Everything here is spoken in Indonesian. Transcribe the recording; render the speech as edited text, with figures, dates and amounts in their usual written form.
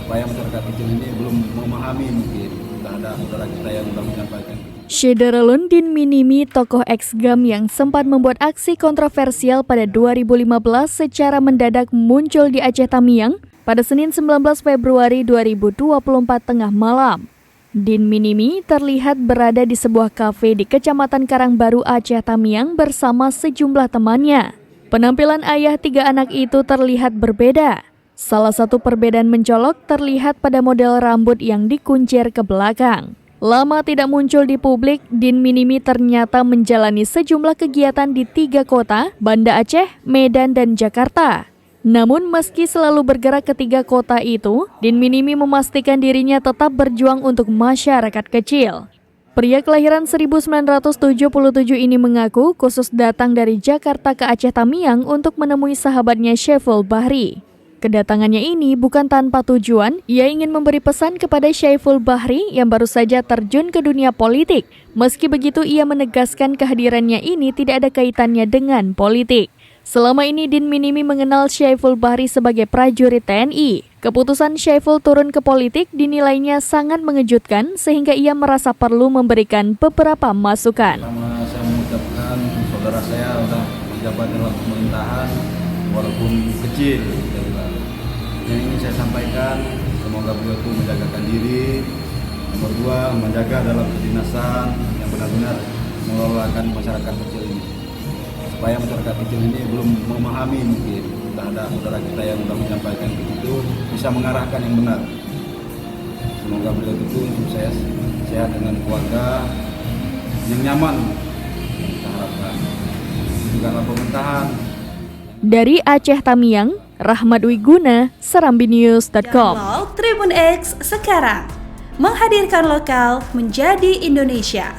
supaya masyarakat kecil ini belum memahami mungkin terhadap saudara kita yang sudah menyampaikan. Syederalun Din Minimi, tokoh ex-GAM yang sempat membuat aksi kontroversial pada 2015 secara mendadak muncul di Aceh Tamiang pada Senin 19 Februari 2024 tengah malam. Din Minimi terlihat berada di sebuah kafe di Kecamatan Karangbaru, Aceh Tamiang bersama sejumlah temannya. Penampilan ayah 3 anak itu terlihat berbeda. Salah satu perbedaan mencolok terlihat pada model rambut yang dikuncir ke belakang. Lama tidak muncul di publik, Din Minimi ternyata menjalani sejumlah kegiatan di 3 kota, Banda Aceh, Medan, dan Jakarta. Namun meski selalu bergerak ke 3 kota itu, Din Minimi memastikan dirinya tetap berjuang untuk masyarakat kecil. Pria kelahiran 1977 ini mengaku khusus datang dari Jakarta ke Aceh Tamiang untuk menemui sahabatnya Syaiful Bahri. Kedatangannya ini bukan tanpa tujuan, ia ingin memberi pesan kepada Syaiful Bahri yang baru saja terjun ke dunia politik. Meski begitu, ia menegaskan kehadirannya ini tidak ada kaitannya dengan politik. Selama ini Din Minimi mengenal Syaiful Bahri sebagai prajurit TNI. Keputusan Syaiful turun ke politik dinilainya sangat mengejutkan sehingga ia merasa perlu memberikan beberapa masukan. Pertama saya mengucapkan saudara saya sudah menjabat dalam pemerintahan walaupun kecil. Yang ingin saya sampaikan, semoga beliau itu menjagakan diri. Nomor 2, menjaga dalam kedinasan yang benar-benar mengelolakan masyarakat kecil ini. Supaya masyarakat kecil ini belum memahami mungkin terhadap saudara kita yang sudah menyampaikan itu bisa mengarahkan yang benar. Semoga beliau itu sukses, sehat dengan keluarga yang nyaman. Kita harapkan juga pemerintahan. Dari Aceh Tamiang, Rahmat Wiguna, serambinews.com. Download Tribun X sekarang, menghadirkan lokal menjadi Indonesia.